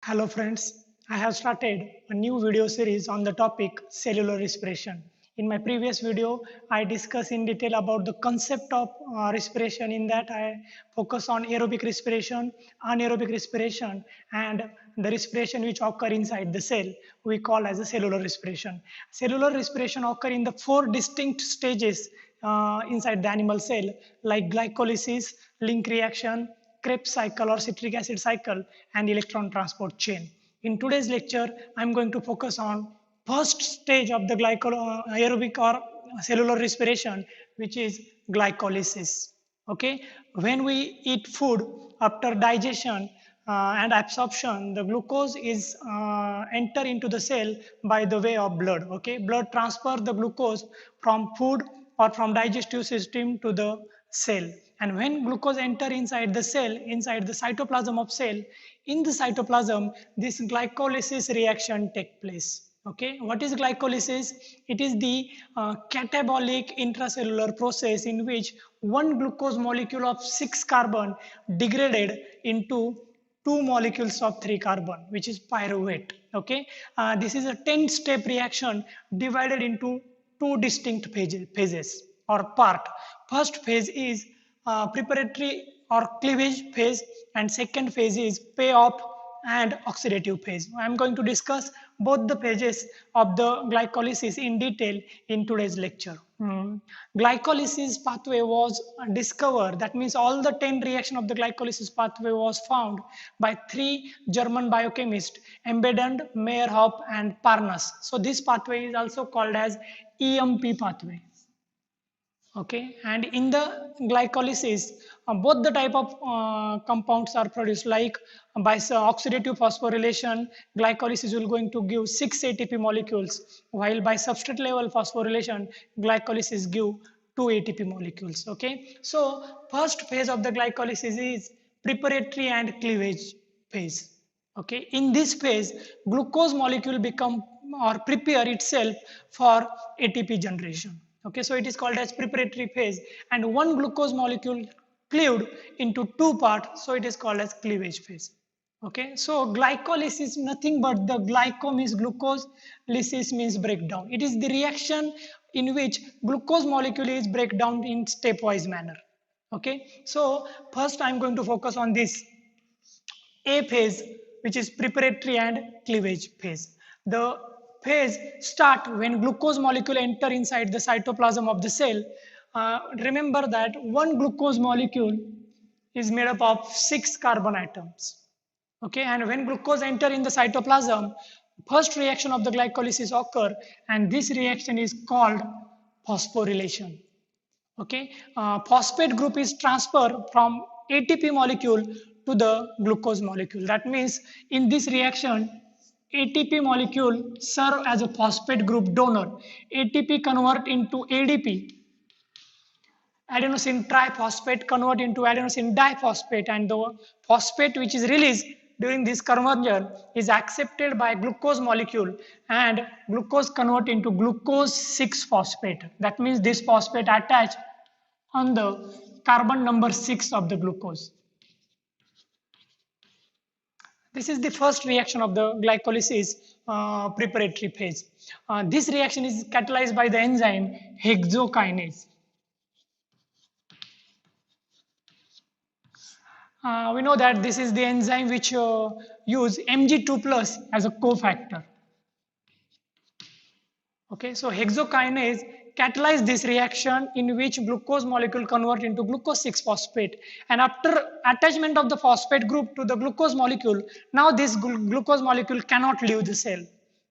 Hello friends, I have started a new video series on the topic cellular respiration. In my previous video, I discussed in detail about the concept of respiration. In that, I focus on aerobic respiration, anaerobic respiration, and the respiration which occur inside the cell we call as a cellular respiration. Cellular respiration occur in the four distinct stages inside the animal cell like glycolysis, link reaction, Krebs cycle or citric acid cycle and electron transport chain. In today's lecture, I'm going to focus on first stage of the aerobic or cellular respiration, which is glycolysis. Okay, when we eat food after digestion and absorption, the glucose is enter into the cell by the way of blood. Okay, blood transfer the glucose from food or from digestive system to the cell, and when glucose enter inside the cell, inside the cytoplasm of cell, in the cytoplasm this glycolysis reaction take place. Okay, what is glycolysis? It is the catabolic intracellular process in which one glucose molecule of 6 carbon degraded into two molecules of 3 carbon, which is pyruvate. Okay, this is a 10-step reaction divided into two distinct phases or part. First phase is preparatory or cleavage phase, and second phase is payoff and oxidative phase. I am going to discuss both the phases of the glycolysis in detail in today's lecture. Glycolysis pathway was discovered, that means all the 10 reaction of the glycolysis pathway was found by three German biochemists, Embedend, Meyerhoff and Parnas. So this pathway is also called as EMP pathway. Okay, and in the glycolysis, both the type of compounds are produced, like by oxidative phosphorylation, glycolysis will going to give 6 ATP molecules, while by substrate level phosphorylation, glycolysis give 2 ATP molecules. Okay, so first phase of the glycolysis is preparatory and cleavage phase. Okay, in this phase, glucose molecule become or prepare itself for ATP generation. Okay, so it is called as preparatory phase, and one glucose molecule cleaved into two parts, so it is called as cleavage phase. Okay, so glycolysis is nothing but the glyco means glucose, lysis means breakdown. It is the reaction in which glucose molecule is break down in stepwise manner. Okay, so first I am going to focus on this A phase, which is preparatory and cleavage phase. The phase start when glucose molecule enter inside the cytoplasm of the cell. Remember that one glucose molecule is made up of 6 carbon atoms. Okay, and when glucose enter in the cytoplasm, first reaction of the glycolysis occur, and this reaction is called phosphorylation. Okay, phosphate group is transferred from ATP molecule to the glucose molecule. That means in this reaction, ATP molecule serve as a phosphate group donor. ATP convert into ADP, adenosine triphosphate convert into adenosine diphosphate, and the phosphate which is released during this conversion is accepted by glucose molecule, and glucose convert into glucose 6 phosphate. That means this phosphate attached on the carbon number 6 of the glucose. This is the first reaction of the glycolysis preparatory phase. This reaction is catalyzed by the enzyme hexokinase. We know that this is the enzyme which use Mg2 plus as a cofactor. Okay, so hexokinase catalyze this reaction in which glucose molecule convert into glucose 6 phosphate, and after attachment of the phosphate group to the glucose molecule, now this glucose molecule cannot leave the cell.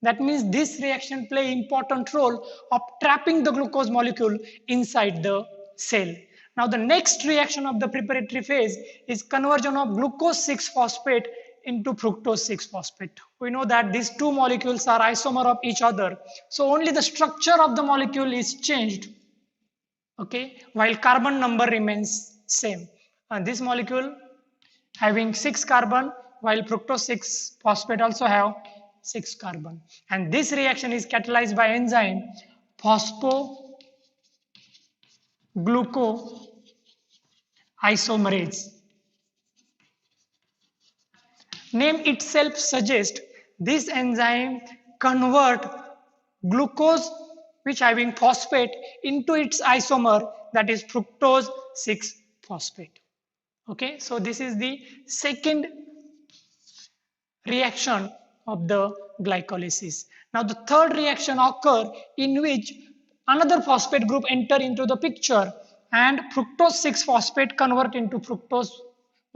That means this reaction play important role of trapping the glucose molecule inside the cell. Now the next reaction of the preparatory phase is conversion of glucose 6 phosphate into fructose 6 phosphate. We know that these two molecules are isomer of each other, so only the structure of the molecule is changed, okay, while carbon number remains same. And this molecule having 6 carbon, while fructose 6 phosphate also have 6 carbon, and this reaction is catalyzed by enzyme phosphoglucoisomerase. Name itself suggests this enzyme convert glucose which having phosphate into its isomer, that is fructose 6 phosphate. Okay, so this is the second reaction of the glycolysis. Now the third reaction occur in which another phosphate group enter into the picture and fructose 6 phosphate convert into fructose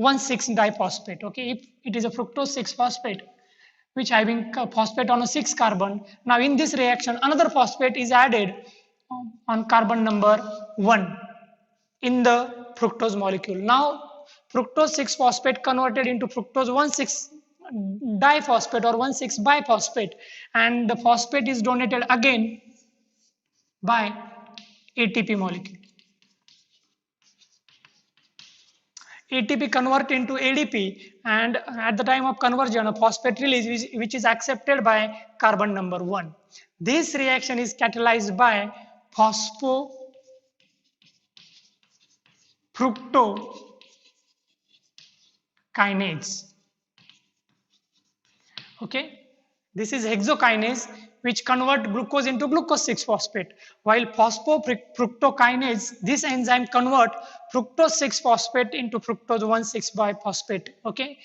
1,6 diphosphate. Okay, if it is a fructose 6 phosphate which having phosphate on a 6 carbon, now in this reaction another phosphate is added on carbon number 1 in the fructose molecule. Now fructose 6 phosphate converted into fructose 1,6 diphosphate or 1,6 biphosphate, and the phosphate is donated again by ATP molecule. ATP convert into ADP, and at the time of conversion a phosphate release which is accepted by carbon number 1. This reaction is catalyzed by phosphofructokinase. Okay, this is hexokinase which convert glucose into glucose 6 phosphate, while phosphofructokinase, this enzyme convert fructose 6 phosphate into fructose 1,6 biphosphate. Okay,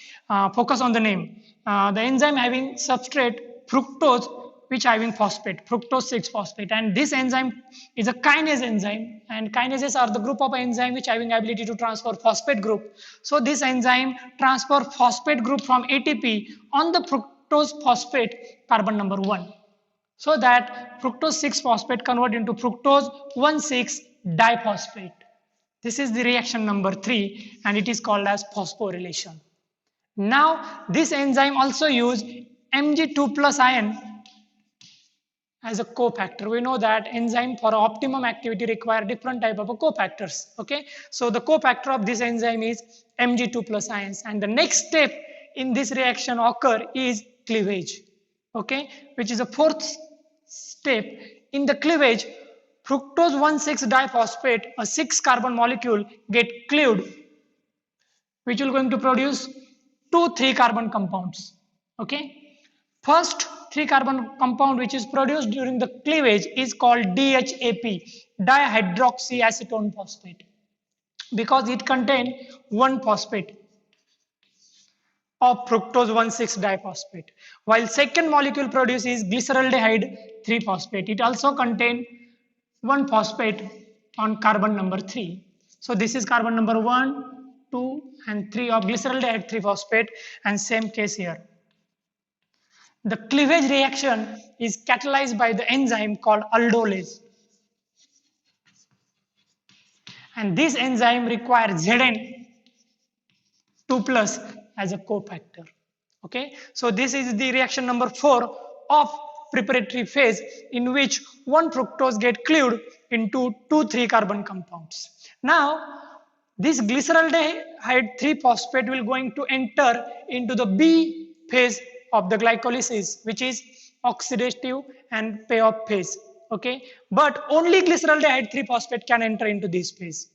focus on the name. The enzyme having substrate fructose which having phosphate, fructose 6 phosphate, and this enzyme is a kinase enzyme, and kinases are the group of enzyme which having ability to transfer phosphate group. So this enzyme transfer phosphate group from ATP on the fructose phosphate carbon number 1, so that fructose 6 phosphate convert into fructose 1,6 diphosphate. This is the reaction number 3 and it is called as phosphorylation. Now this enzyme also use Mg2 plus ion as a cofactor. We know that enzyme for optimum activity require different type of cofactors. Okay, so the cofactor of this enzyme is Mg2 plus ions, and the next step in this reaction occur is cleavage. Okay, which is a fourth step. In the cleavage, fructose 1,6 diphosphate, a 6 carbon molecule, get cleaved, which will going to produce 2 3 carbon compounds. Okay, first 3 carbon compound which is produced during the cleavage is called DHAP, dihydroxyacetone phosphate, because it contains 1 phosphate of fructose 1,6 diphosphate, while second molecule produces glyceraldehyde 3 phosphate. It also contains 1 phosphate on carbon number 3. So this is carbon number 1, 2 and 3 of glyceraldehyde 3 phosphate, and same case here. The cleavage reaction is catalyzed by the enzyme called aldolase, and this enzyme requires Zn2 plus as a cofactor. Okay, so this is the reaction number 4 of preparatory phase, in which 1 fructose get cleaved into 2 3 carbon compounds. Now this glyceraldehyde 3 phosphate will going to enter into the B phase of the glycolysis, which is oxidative and payoff phase. Okay, but only glyceraldehyde 3 phosphate can enter into this phase.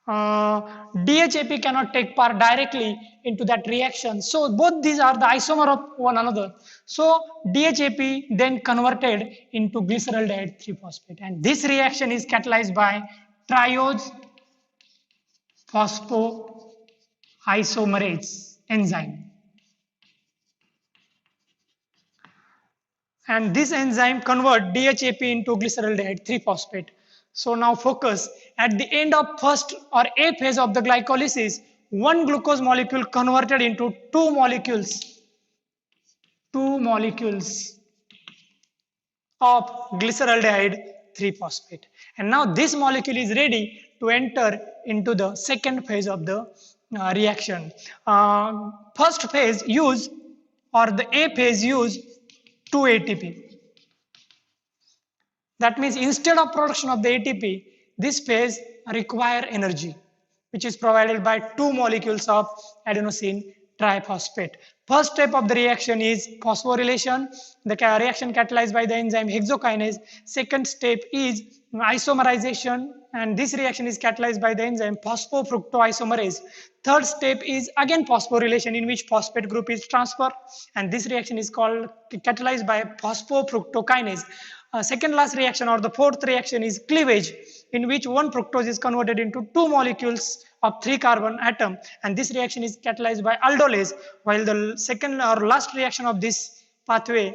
DHAP cannot take part directly into that reaction, so both these are the isomer of one another. So DHAP then converted into glyceraldehyde 3 phosphate, and this reaction is catalyzed by triose phosphoisomerase enzyme. And this enzyme convert DHAP into glyceraldehyde 3 phosphate. So now focus, at the end of first or A phase of the glycolysis, 1 glucose molecule converted into 2 molecules of glyceraldehyde 3 phosphate. And now this molecule is ready to enter into the second phase of the reaction. First phase use, or the A phase use 2 ATP. That means instead of production of the ATP, this phase require energy, which is provided by 2 molecules of adenosine triphosphate. First step of the reaction is phosphorylation, the reaction catalyzed by the enzyme hexokinase. Second step is isomerization, and this reaction is catalyzed by the enzyme phosphofructoisomerase. Third step is again phosphorylation, in which phosphate group is transferred, and this reaction is called catalyzed by phosphofructokinase. Second last reaction or the fourth reaction is cleavage, in which one fructose is converted into two molecules of 3 carbon atom, and this reaction is catalyzed by aldolase, while the second or last reaction of this pathway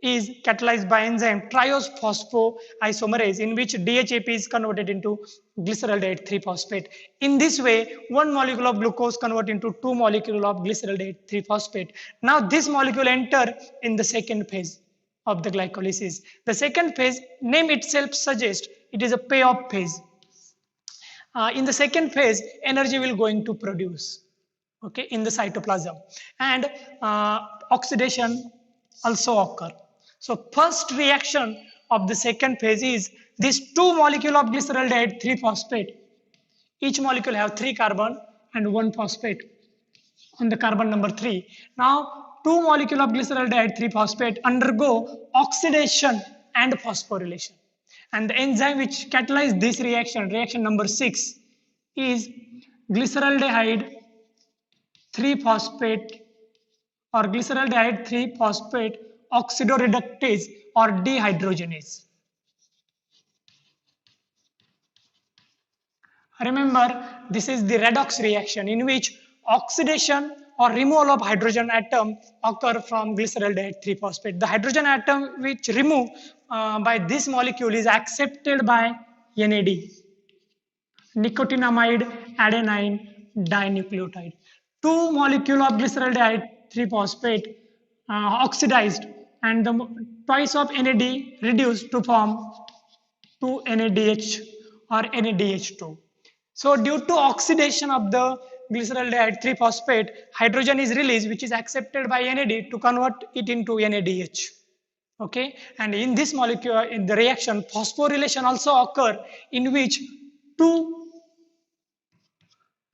is catalyzed by enzyme triose phosphoisomerase, in which DHAP is converted into glyceraldehyde 3-phosphate. In this way, one molecule of glucose convert into two molecule of glyceraldehyde 3-phosphate. Now this molecule enter in the second phase of the glycolysis. The second phase, name itself suggests it is a payoff phase. In the second phase, energy will going to produce, okay, in the cytoplasm, and oxidation also occur. So first reaction of the second phase is these two molecule of glyceraldehyde 3-phosphate. Each molecule have 3 carbon and 1 phosphate on the carbon number 3. Now two molecule of glyceraldehyde 3-phosphate undergo oxidation and phosphorylation. And the enzyme which catalyzes this reaction, reaction number 6, is glyceraldehyde 3-phosphate or glyceraldehyde 3-phosphate oxidoreductase or dehydrogenase. Remember, this is the redox reaction, in which oxidation or removal of hydrogen atom occur from glyceraldehyde 3-phosphate. The hydrogen atom which removed by this molecule is accepted by NAD, nicotinamide adenine dinucleotide. Two molecule of glyceraldehyde 3-phosphate oxidized, and the twice of NAD reduced to form 2-NADH or NADH2. So due to oxidation of the glyceraldehyde 3-phosphate, hydrogen is released, which is accepted by NAD to convert it into NADH. Okay, and in this molecule, in the reaction, phosphorylation also occur, in which two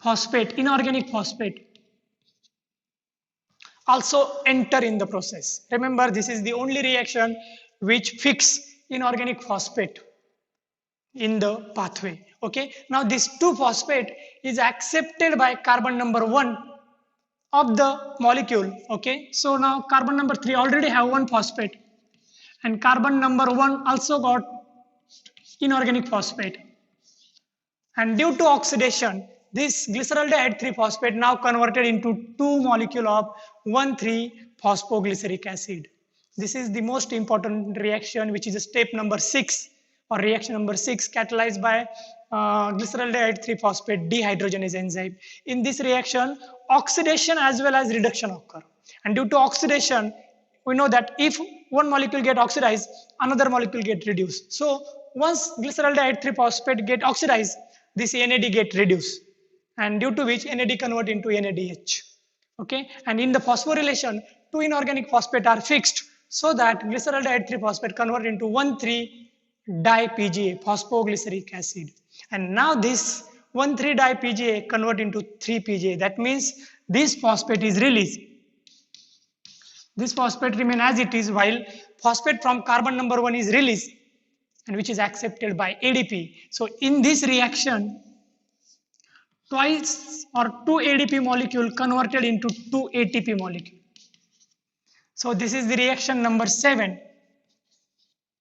phosphate, inorganic phosphate, also enter in the process. Remember, this is the only reaction which fix inorganic phosphate in the pathway. Okay, now this 2-phosphate is accepted by carbon number 1 of the molecule. Okay, so now carbon number 3 already have 1 phosphate, and carbon number 1 also got inorganic phosphate, and due to oxidation, this glyceraldehyde 3-phosphate now converted into 2 molecule of 1,3-phosphoglyceric acid. This is the most important reaction, which is step number 6 or reaction number 6, catalyzed by glyceraldehyde 3-phosphate dehydrogenase enzyme. In this reaction, oxidation as well as reduction occur, and due to oxidation, we know that if one molecule get oxidized, another molecule get reduced. So once glyceraldehyde 3-phosphate get oxidized, this NAD get reduced, and due to which NAD convert into NADH. Okay, and in the phosphorylation, 2 inorganic phosphate are fixed, so that glyceraldehyde 3-phosphate convert into 1,3-di-PGA, phosphoglyceric acid. And now this 1,3-di-PGA convert into 3-PGA. That means this phosphate is released. This phosphate remain as it is, while phosphate from carbon number 1 is released, and which is accepted by ADP. So in this reaction, twice or 2 ADP molecule converted into 2 ATP molecule. So this is the reaction number 7.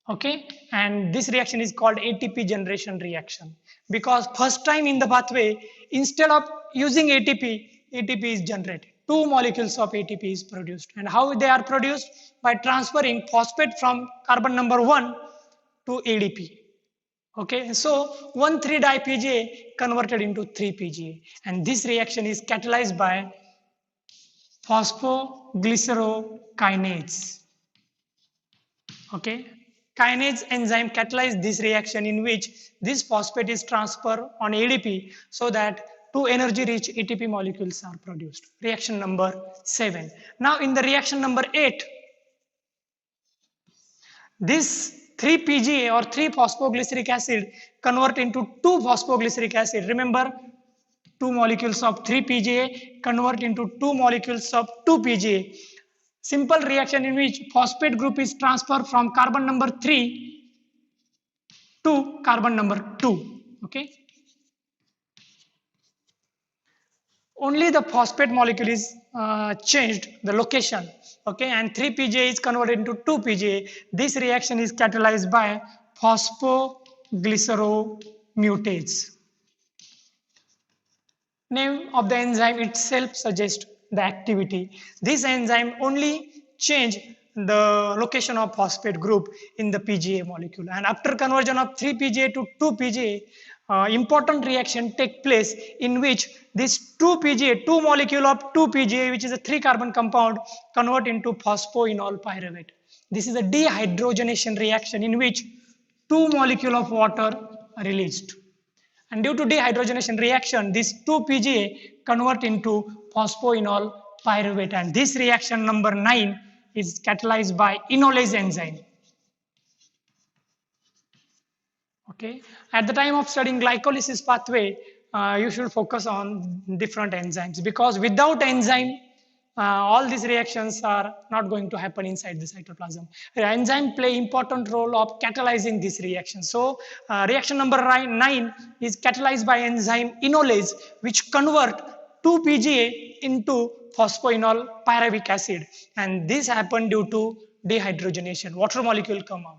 Okay, and this reaction is called ATP generation reaction, because first time in the pathway, instead of using ATP, ATP is generated. 2 molecules of ATP is produced. And how they are produced? By transferring phosphate from carbon number 1 to ADP. Okay, so 1,3-di-PGA converted into 3-PGA, and this reaction is catalyzed by phosphoglycerokinase. Okay, kinase enzyme catalyzes this reaction, in which this phosphate is transferred on ADP, so that 2 energy-rich ATP molecules are produced. Reaction number 7. Now in the reaction number 8, this 3-PGA or 3-phosphoglyceric acid convert into 2-phosphoglyceric acid. Remember, 2 molecules of 3-PGA convert into 2 molecules of 2-PGA. Simple reaction in which phosphate group is transferred from carbon number 3 to carbon number 2. Okay. Only the phosphate molecule is changed the location, okay, and 3-PGA is converted into 2-PGA. This reaction is catalyzed by phosphoglyceromutase. Name of the enzyme itself suggests the activity. This enzyme only change the location of phosphate group in the PGA molecule, and after conversion of 3-PGA to 2-PGA, important reaction take place in which this 2-PGA, 2 molecule of 2-PGA, which is a 3-carbon compound, convert into phosphoenol pyruvate. This is a dehydrogenation reaction in which 2 molecule of water are released. And due to dehydrogenation reaction, this 2-PGA convert into phosphoenol pyruvate, and this reaction number 9 is catalyzed by enolase enzyme. Okay. At the time of studying glycolysis pathway, you should focus on different enzymes, because without enzyme, all these reactions are not going to happen inside the cytoplasm. The enzyme play important role of catalyzing this reaction. So reaction number 9 is catalyzed by enzyme enolase, which convert 2-PGA into phosphoenol pyruvic acid, and this happened due to dehydrogenation. Water molecule come out.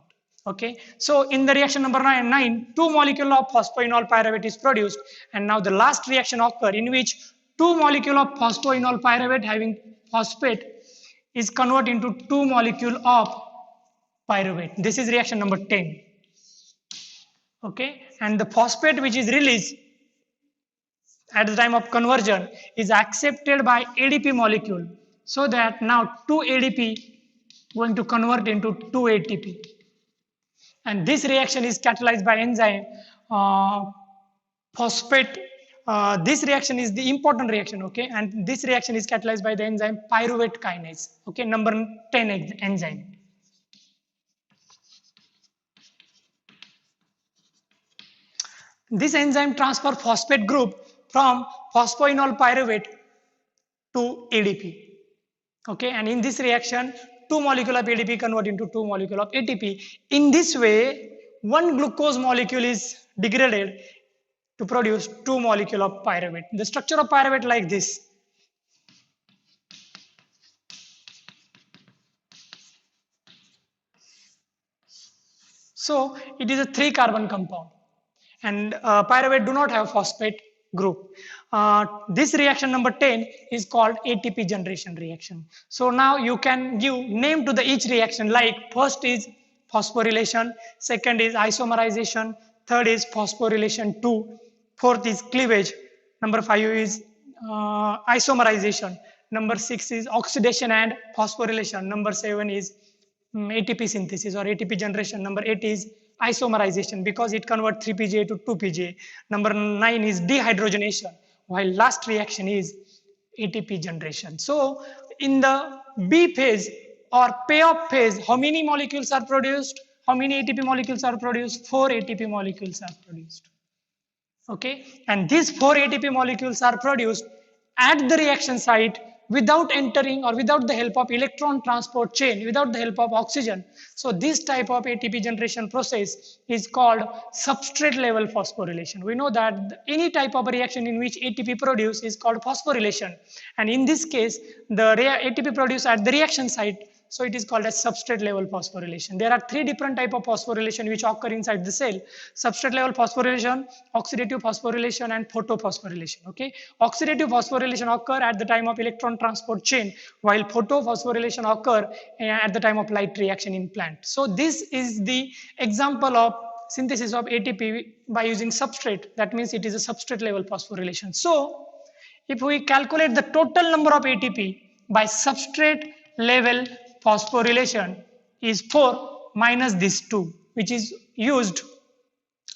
Okay, so in the reaction number 9, 2 molecule of phosphoenol pyruvate is produced, and now the last reaction occur in which 2 molecule of phosphoenol pyruvate having phosphate is converted into 2 molecule of pyruvate. This is reaction number 10. Okay, and the phosphate which is released at the time of conversion is accepted by ADP molecule, so that now 2 ADP going to convert into 2 ATP. And this reaction is catalyzed by enzyme phosphate. This reaction is the important reaction, okay, and this reaction is catalyzed by the enzyme pyruvate kinase, okay, number 10 enzyme. This enzyme transfer phosphate group from phosphoenol pyruvate to ADP, okay, and in this reaction 2 molecule of ADP convert into 2 molecule of ATP. In this way, 1 glucose molecule is degraded to produce 2 molecule of pyruvate. The structure of pyruvate like this. So it is a 3-carbon compound, and pyruvate do not have phosphate group. This reaction number 10 is called ATP generation reaction. So now you can give name to the each reaction, like first is phosphorylation, second is isomerization, third is phosphorylation 2, fourth is cleavage, number 5 is isomerization, number 6 is oxidation and phosphorylation, number 7 is ATP synthesis or ATP generation, number 8 is isomerization because it converts 3-PGA to 2-PGA. Number 9 is dehydrogenation, while last reaction is ATP generation. So in the B phase or payoff phase, how many molecules are produced? How many ATP molecules are produced? 4 ATP molecules are produced. Okay, and these 4 ATP molecules are produced at the reaction site without entering or without the help of electron transport chain, without the help of oxygen. So this type of ATP generation process is called substrate level phosphorylation. We know that any type of reaction in which ATP produced is called phosphorylation, and in this case the ATP produced at the reaction site, so it is called as substrate level phosphorylation. There are 3 different types of phosphorylation which occur inside the cell: substrate level phosphorylation, oxidative phosphorylation, and photophosphorylation. Okay, oxidative phosphorylation occur at the time of electron transport chain, while photophosphorylation occur at the time of light reaction in plant. So this is the example of synthesis of ATP by using substrate. That means it is a substrate level phosphorylation. So if we calculate the total number of ATP by substrate level phosphorylation is 4 minus this 2, which is used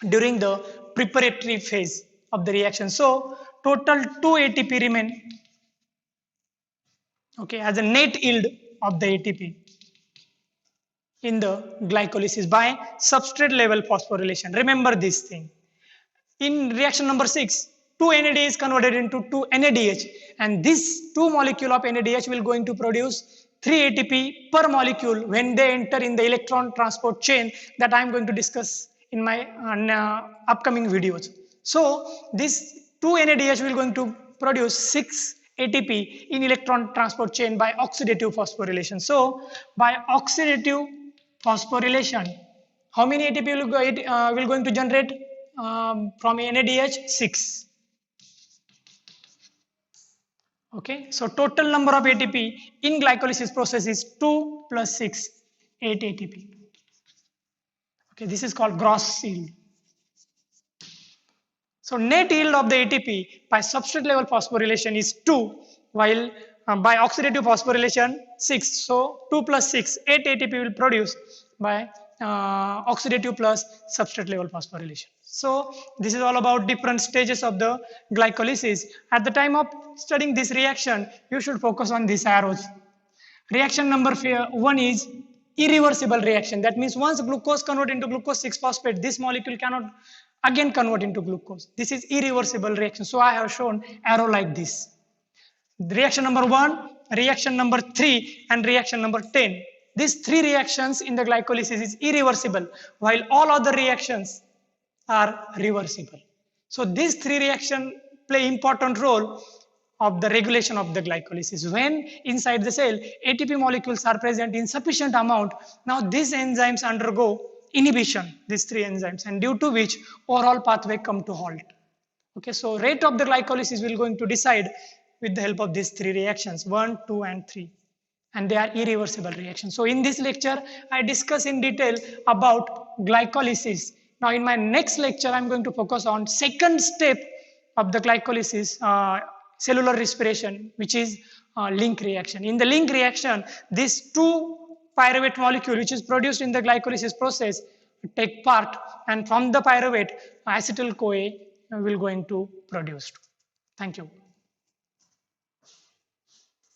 during the preparatory phase of the reaction. So total 2 ATP remain, okay, as a net yield of the ATP in the glycolysis by substrate level phosphorylation. Remember this thing. In reaction number 6, 2 NAD is converted into 2 NADH, and this 2 molecule of NADH will going to produce 3 ATP per molecule when they enter in the electron transport chain that I am going to discuss in my upcoming videos. So this 2 NADH will going to produce 6 ATP in electron transport chain by oxidative phosphorylation. So by oxidative phosphorylation, how many ATP will going to generate from NADH? 6. Okay, so total number of ATP in glycolysis process is 2 plus 6, 8 ATP. Okay, this is called gross yield. So net yield of the ATP by substrate level phosphorylation is 2, while by oxidative phosphorylation 6. So 2 plus 6, 8 ATP will produce by oxidative plus substrate level phosphorylation. So this is all about different stages of the glycolysis. At the time of studying this reaction, you should focus on these arrows. Reaction number 1 is irreversible reaction. That means once glucose convert into glucose 6-phosphate, this molecule cannot again convert into glucose. This is irreversible reaction. So I have shown arrow like this. Reaction number 1, reaction number 3, and reaction number 10. These 3 reactions in the glycolysis is irreversible, while all other reactions are reversible. So these 3 reactions play important role of the regulation of the glycolysis. When inside the cell ATP molecules are present in sufficient amount, now these enzymes undergo inhibition, these 3 enzymes, and due to which overall pathway come to halt. Okay, so rate of the glycolysis will going to decide with the help of these 3 reactions, 1, 2 and 3, and they are irreversible reactions. So in this lecture I discuss in detail about glycolysis. Now in my next lecture I am going to focus on second step of the glycolysis, cellular respiration, which is link reaction. In the link reaction, these 2 pyruvate molecule which is produced in the glycolysis process take part, and from the pyruvate acetyl CoA will going to produced. Thank you.